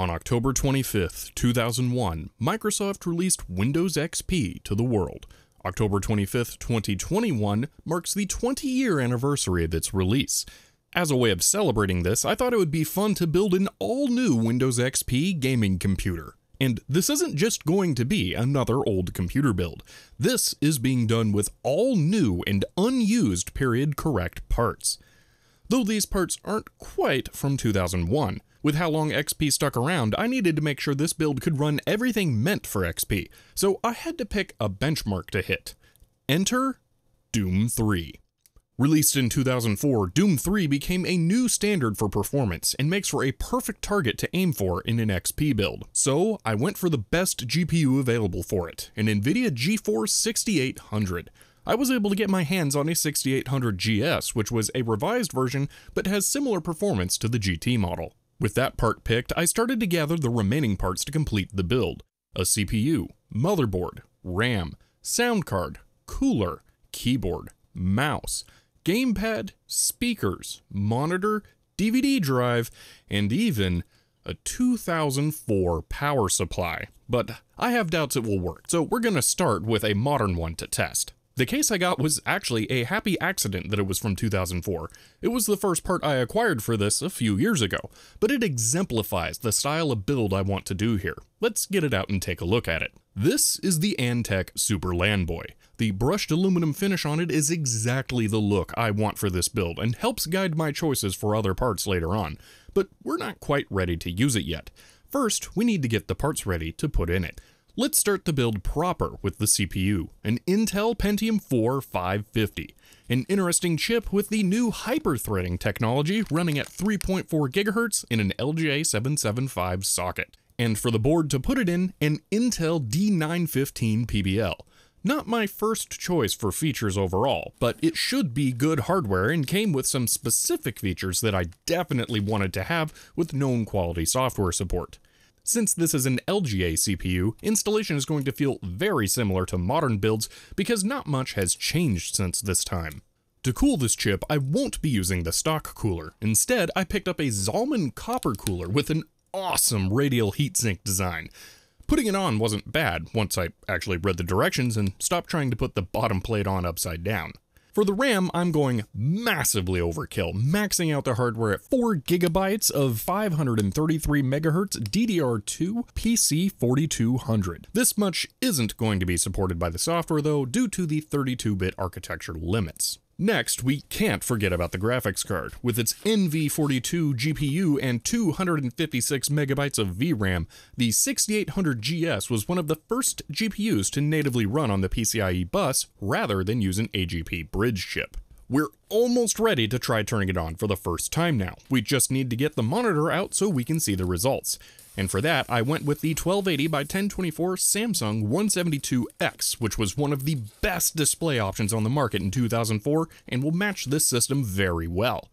On October 25th, 2001, Microsoft released Windows XP to the world. October 25th, 2021 marks the 20-year anniversary of its release. As a way of celebrating this, I thought it would be fun to build an all-new Windows XP gaming computer. And this isn't just going to be another old computer build. This is being done with all new and unused period-correct parts. Though these parts aren't quite from 2001. With how long XP stuck around, I needed to make sure this build could run everything meant for XP, so I had to pick a benchmark to hit. Enter Doom 3. Released in 2004, Doom 3 became a new standard for performance and makes for a perfect target to aim for in an XP build. So I went for the best GPU available for it, an NVIDIA GeForce 6800. I was able to get my hands on a 6800 GS, which was a revised version but has similar performance to the GT model. With that part picked, I started to gather the remaining parts to complete the build. A CPU, motherboard, RAM, sound card, cooler, keyboard, mouse, gamepad, speakers, monitor, DVD drive, and even a 2004 power supply. But I have doubts it will work, so we're gonna start with a modern one to test. The case I got was actually a happy accident that it was from 2004. It was the first part I acquired for this a few years ago, but it exemplifies the style of build I want to do here. Let's get it out and take a look at it. This is the Antec Super Landboy. The brushed aluminum finish on it is exactly the look I want for this build and helps guide my choices for other parts later on, but we're not quite ready to use it yet. First, we need to get the parts ready to put in it. Let's start the build proper with the CPU, an Intel Pentium 4 550, an interesting chip with the new hyper-threading technology running at 3.4 GHz in an LGA775 socket. And for the board to put it in, an Intel D915 PBL. Not my first choice for features overall, but it should be good hardware and came with some specific features that I definitely wanted to have with known quality software support. Since this is an LGA CPU, installation is going to feel very similar to modern builds because not much has changed since this time. To cool this chip, I won't be using the stock cooler. Instead, I picked up a Zalman copper cooler with an awesome radial heatsink design. Putting it on wasn't bad once I actually read the directions and stopped trying to put the bottom plate on upside down. For the RAM, I'm going massively overkill, maxing out the hardware at 4 GB of 533 MHz DDR2 PC4200. This much isn't going to be supported by the software though, due to the 32-bit architecture limits. Next, we can't forget about the graphics card. With its NV42 GPU and 256 MB of VRAM, the 6800 GS was one of the first GPUs to natively run on the PCIe bus rather than use an AGP bridge chip. We're almost ready to try turning it on for the first time now. We just need to get the monitor out so we can see the results. And for that, I went with the 1280 by 1024 Samsung 172X, which was one of the best display options on the market in 2004 and will match this system very well.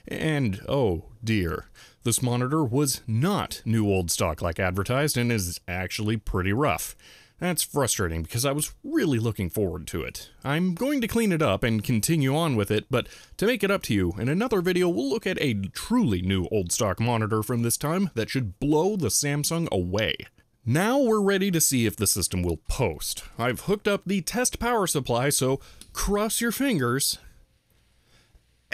And oh dear, this monitor was not new old stock like advertised and is actually pretty rough. That's frustrating because I was really looking forward to it. I'm going to clean it up and continue on with it, but to make it up to you, in another video we'll look at a truly new old stock monitor from this time that should blow the Samsung away. Now we're ready to see if the system will post. I've hooked up the test power supply, so cross your fingers.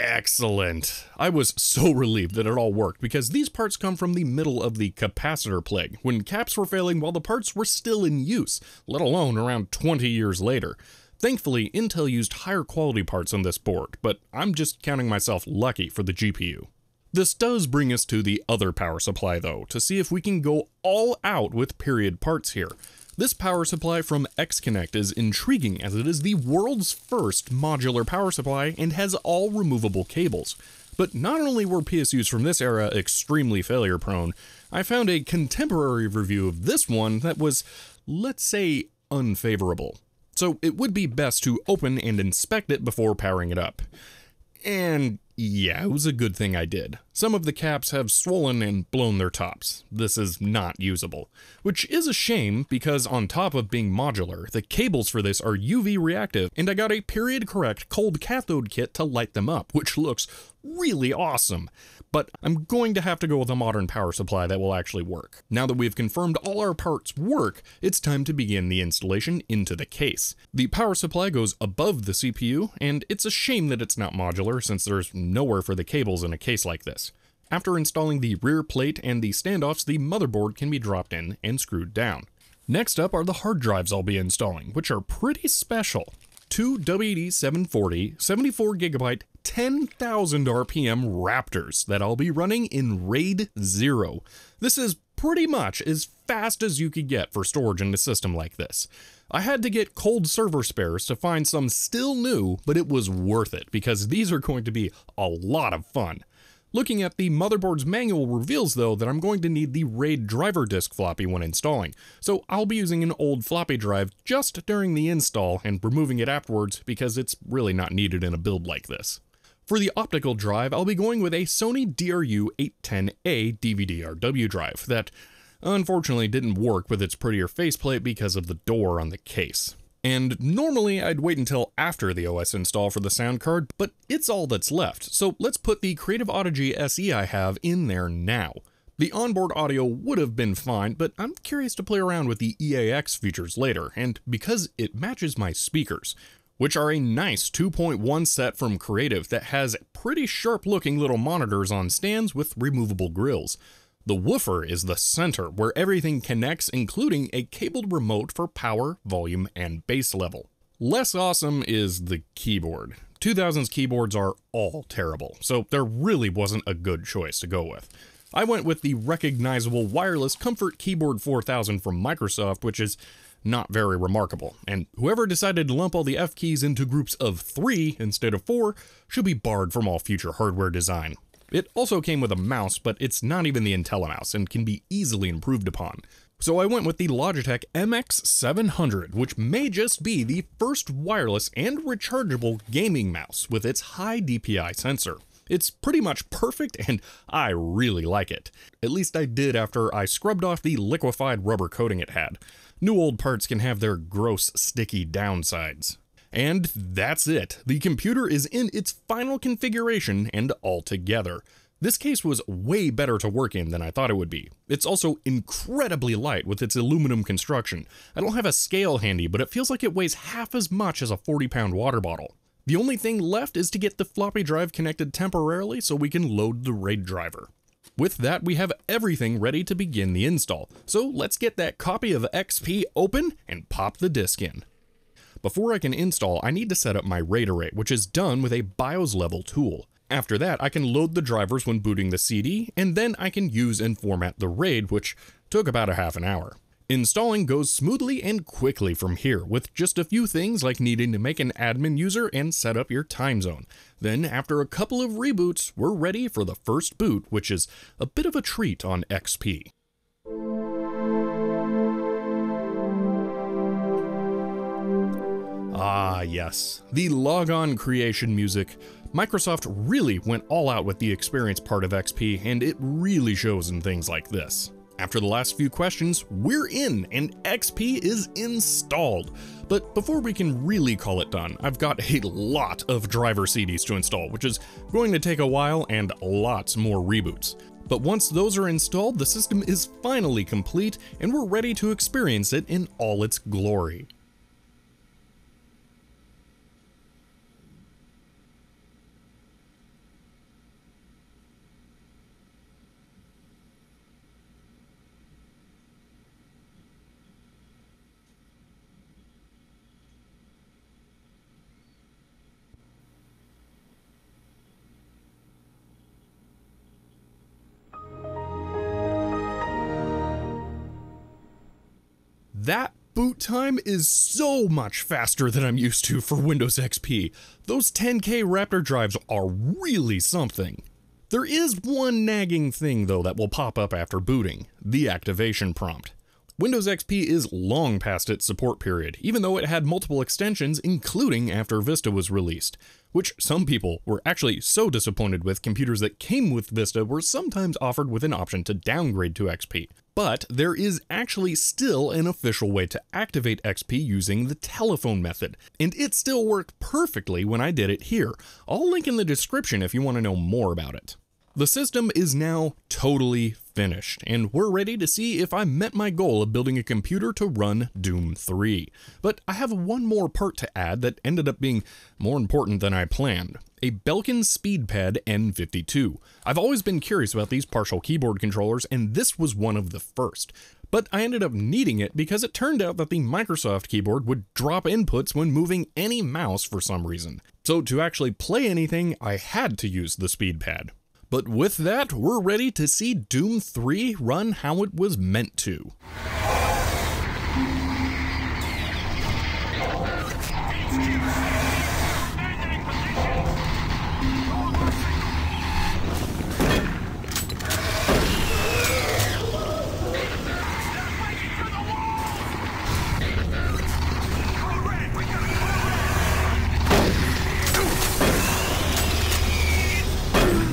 Excellent. I was so relieved that it all worked because these parts come from the middle of the capacitor plague, when caps were failing while the parts were still in use, let alone around 20 years later. Thankfully, Intel used higher quality parts on this board, but I'm just counting myself lucky for the GPU. This does bring us to the other power supply though, to see if we can go all out with period parts here. This power supply from XConnect is intriguing as it is the world's first modular power supply and has all removable cables. But not only were PSUs from this era extremely failure prone, I found a contemporary review of this one that was, let's say, unfavorable. So it would be best to open and inspect it before powering it up. And yeah, it was a good thing I did. Some of the caps have swollen and blown their tops. This is not usable. Which is a shame because on top of being modular, the cables for this are UV reactive and I got a period correct cold cathode kit to light them up, which looks really awesome. But I'm going to have to go with a modern power supply that will actually work. Now that we've confirmed all our parts work, it's time to begin the installation into the case. The power supply goes above the CPU, and it's a shame that it's not modular since there's nowhere for the cables in a case like this. After installing the rear plate and the standoffs, the motherboard can be dropped in and screwed down. Next up are the hard drives I'll be installing, which are pretty special. Two WD-740 74GB 10,000 RPM Raptors that I'll be running in RAID 0. This is pretty much as fast as you could get for storage in a system like this. I had to get cold server spares to find some still new, but it was worth it because these are going to be a lot of fun. Looking at the motherboard's manual reveals though that I'm going to need the RAID driver disk floppy when installing, so I'll be using an old floppy drive just during the install and removing it afterwards because it's really not needed in a build like this. For the optical drive, I'll be going with a Sony DRU-810A DVD-RW drive that unfortunately didn't work with its prettier faceplate because of the door on the case. And normally I'd wait until after the OS install for the sound card, but it's all that's left, so let's put the Creative Audigy SE I have in there now. The onboard audio would have been fine, but I'm curious to play around with the EAX features later, and because it matches my speakers, which are a nice 2.1 set from Creative that has pretty sharp looking little monitors on stands with removable grills. The woofer is the center where everything connects, including a cabled remote for power, volume, and bass level. Less awesome is the keyboard. 2000s keyboards are all terrible, so there really wasn't a good choice to go with. I went with the recognizable wireless Comfort Keyboard 4000 from Microsoft, which is not very remarkable, and whoever decided to lump all the F keys into groups of 3 instead of 4 should be barred from all future hardware design. It also came with a mouse, but it's not even the IntelliMouse and can be easily improved upon. So I went with the Logitech MX700, which may just be the first wireless and rechargeable gaming mouse with its high DPI sensor. It's pretty much perfect and I really like it. At least I did after I scrubbed off the liquefied rubber coating it had. New old parts can have their gross, sticky downsides. And that's it. The computer is in its final configuration and all together. This case was way better to work in than I thought it would be. It's also incredibly light with its aluminum construction. I don't have a scale handy, but it feels like it weighs half as much as a 40-pound water bottle. The only thing left is to get the floppy drive connected temporarily so we can load the RAID driver. With that, we have everything ready to begin the install. So let's get that copy of XP open and pop the disk in. Before I can install, I need to set up my RAID array, which is done with a BIOS level tool. After that, I can load the drivers when booting the CD, and then I can use and format the RAID, which took about a half an hour. Installing goes smoothly and quickly from here, with just a few things like needing to make an admin user and set up your time zone. Then, after a couple of reboots, we're ready for the first boot, which is a bit of a treat on XP. Ah yes, the logon creation music. Microsoft really went all out with the experience part of XP, and it really shows in things like this. After the last few questions, we're in, and XP is installed. But before we can really call it done, I've got a lot of driver CDs to install, which is going to take a while and lots more reboots. But once those are installed, the system is finally complete, and we're ready to experience it in all its glory. That boot time is so much faster than I'm used to for Windows XP. Those 10K Raptor drives are really something. There is one nagging thing though that will pop up after booting, the activation prompt. Windows XP is long past its support period, even though it had multiple extensions, including after Vista was released, which some people were actually so disappointed with. Computers that came with Vista were sometimes offered with an option to downgrade to XP. But there is actually still an official way to activate XP using the telephone method, and it still worked perfectly when I did it here. I'll link in the description if you want to know more about it. The system is now totally finished, and we're ready to see if I met my goal of building a computer to run Doom 3. But I have one more part to add that ended up being more important than I planned. A Belkin SpeedPad N52. I've always been curious about these partial keyboard controllers, and this was one of the first. But I ended up needing it because it turned out that the Microsoft keyboard would drop inputs when moving any mouse for some reason. So to actually play anything, I had to use the SpeedPad. But with that, we're ready to see Doom 3 run how it was meant to.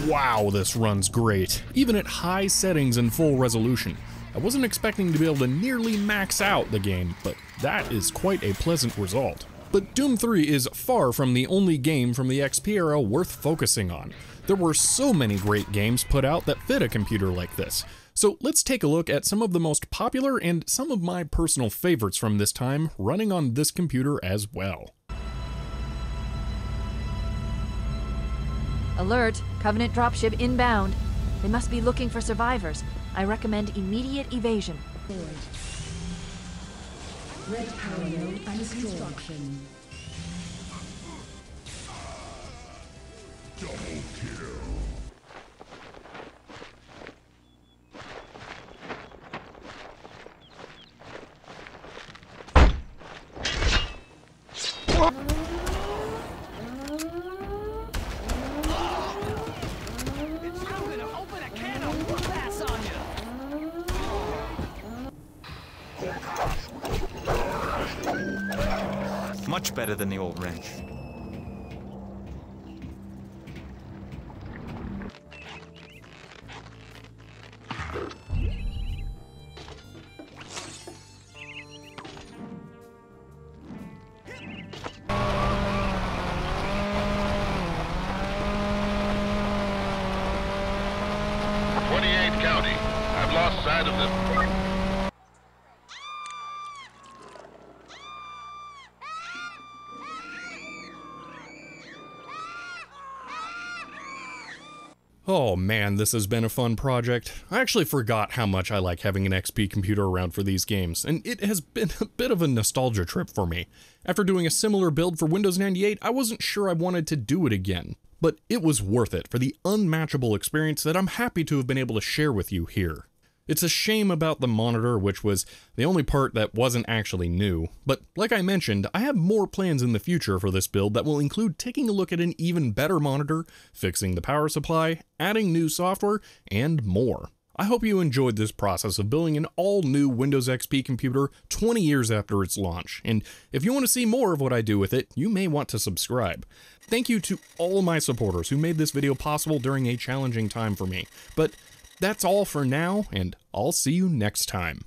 Wow, this runs great, even at high settings and full resolution. I wasn't expecting to be able to nearly max out the game, but that is quite a pleasant result. But Doom 3 is far from the only game from the XP era worth focusing on. There were so many great games put out that fit a computer like this. So let's take a look at some of the most popular and some of my personal favorites from this time running on this computer as well. Alert! Covenant dropship inbound. They must be looking for survivors. I recommend immediate evasion. Red power node under construction. Double kill. Much better than the old wrench. County. I've lost sight of them. Oh man, this has been a fun project. I actually forgot how much I like having an XP computer around for these games, and it has been a bit of a nostalgia trip for me. After doing a similar build for Windows 98, I wasn't sure I wanted to do it again, but it was worth it for the unmatchable experience that I'm happy to have been able to share with you here. It's a shame about the monitor, which was the only part that wasn't actually new, but like I mentioned, I have more plans in the future for this build that will include taking a look at an even better monitor, fixing the power supply, adding new software, and more. I hope you enjoyed this process of building an all-new Windows XP computer 20 years after its launch, and if you want to see more of what I do with it, you may want to subscribe. Thank you to all my supporters who made this video possible during a challenging time for me, but that's all for now, and I'll see you next time.